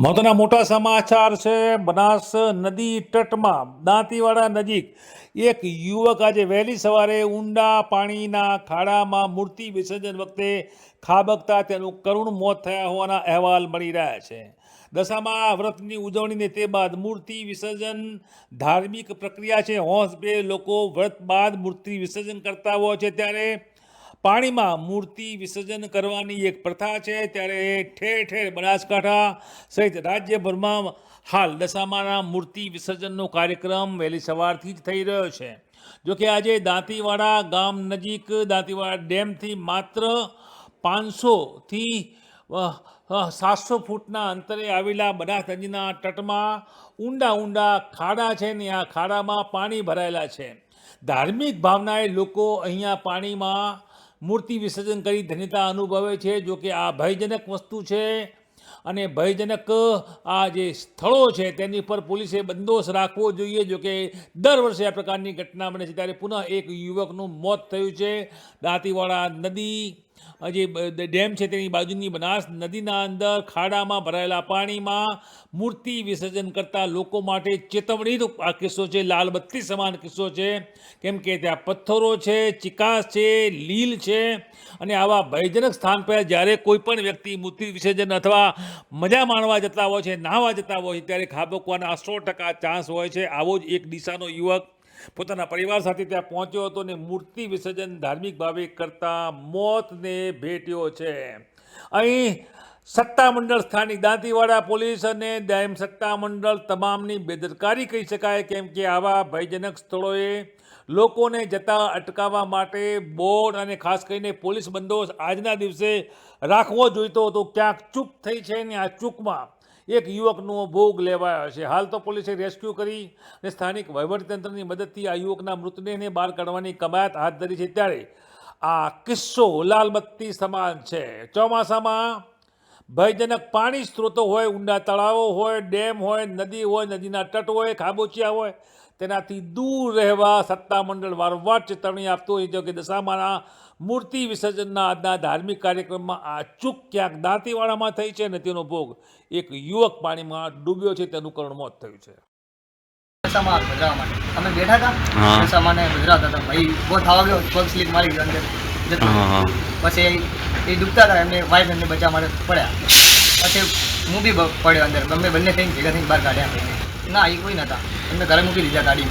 મહત્વના મોટા સમાચાર છે। બનાસ નદી તટમાં દાંતીવાડા નજીક એક યુવક આજે વહેલી સવારે ઊંડા પાણીના ખાડામાં મૂર્તિ વિસર્જન વખતે ખાબકતા તેનું કરુણ મોત થયા હોવાના અહેવાલ મળી રહ્યા છે। દશામા વ્રતની ઉજવણીને તે બાદ મૂર્તિ વિસર્જન ધાર્મિક પ્રક્રિયા છે। હોંશભેર લોકો વ્રત બાદ મૂર્તિ વિસર્જન કરતા હોય છે, ત્યારે પાણીમાં મૂર્તિ વિસર્જન કરવાની એક પ્રથા છે। ત્યારે ઠેર ઠેર બનાસકાંઠા સહિત રાજ્યભરમાં હાલ દશામાના મૂર્તિ વિસર્જનનો કાર્યક્રમ વહેલી સવારથી જ થઈ રહ્યો છે। જોકે આજે દાંતીવાડા ગામ નજીક દાંતીવાડા ડેમથી માત્ર 500થી 700 ફૂટના અંતરે આવેલા બનાસ નદીના તટમાં ઊંડા ખાડા છે ને આ ખાડામાં પાણી ભરાયેલા છે। ધાર્મિક ભાવનાએ લોકો અહીંયા પાણીમાં મૂર્તિ વિસર્જન કરી ધન્યતા અનુભવે છે। જો કે આ ભયજનક વસ્તુ છે અને ભયજનક આ જે સ્થળો છે તેની પર પોલીસે બંદોબસ્ત રાખવો જોઈએ। જો કે દર વર્ષે આ પ્રકારની ઘટના બને છે, ત્યારે પુનઃ એક યુવકનું મોત થયું છે। દાંતીવાડા નદી જે ડેમ છે તેની બાજુની બનાસ નદીના અંદર ખાડામાં ભરાયેલા પાણીમાં મૂર્તિ વિસર્જન કરતા લોકો માટે ચેતવણીરૂપ આ કિસ્સો છે। લાલબત્તી સમાન કિસ્સો છે, કેમ કે ત્યાં પથ્થરો છે, ચિકાસ છે, લીલ છે અને આવા ભયજનક સ્થાન પર જ્યારે કોઈ પણ વ્યક્તિ મૂર્તિ વિસર્જન અથવા મજા માણવા જતા હોય છે, નાહવા જતા હોય છે, ત્યારે ખાબકવાના 100% ચાન્સ હોય છે। આવો જ એક ડીસાનો યુવક પોતાના પરિવાર સાથે ત્યાં પહોંચ્યો હતો અને મૂર્તિ વિસર્જન ધાર્મિક ભાવે કરતા મોતને ભેટ્યો છે। અહીં સત્તામંડળ સ્થાનિક દાંતીવાડા પોલીસ અને ડેમ સત્તામંડળ તમામની બેદરકારી કહી શકાય, કેમ કે આવા ભયજનક સ્થળોએ લોકોને જતા અટકાવવા માટે બોર્ડ અને ખાસ કરીને પોલીસ બંદોબસ્ત આજના દિવસે રાખવો જોઈતો હતો। ક્યાંક ચૂક થઈ છે ને આ ચૂકમાં એક યુવકનો ભોગ લેવાયો છે। હાલ તો પોલીસે રેસ્ક્યુ કરી અને સ્થાનિક વહીવટીતંત્રની મદદથી આ યુવકના મૃતદેહને બહાર કાઢવાની કવાયત હાથ ધરી છે। ત્યારે આ કિસ્સો લાલબત્તી સમાન છે। ચોમાસામાં ભયજનક પાણી સ્ત્રોતો હોય, ઊંડા તળાવો હોય, ડેમ હોય, નદી હોય, નદીના તટ હોય, ખાબોચિયા હોય, તેનાથી દૂર રહેવા સત્તામંડળ વારંવાર ચેતવણી આપતું હોય છે કે દશામાના મૂર્તિ વિસર્જનના આજના ધાર્મિક કાર્યક્રમમાં આ ચૂક ક્યાંક દાંતીવાડામાં થઈ છે અને તેનો ભોગ એક યુવક પાણીમાં ડૂબ્યો છે, તેનું કરુણ મોત થયું છે। દશામાં ભજરાવા માટે અમે બેઠા હતા, દશામાને ભજરાવતા હતા। ભાઈ બહુ થવા ગયો, પગ સ્લીપ મારી ગયો અંદર જતો। પછી એ ડૂબતા હતા, એમને વાઈફ એમને બચાવવા માટે પડ્યા। પછી હું બી પડ્યો અંદર, અમે બંને થઈને ભેગા થઈને બહાર કાઢ્યા। ના એ કોઈ નહોતા, એમને ઘરે મૂકી દીધા ગાડી।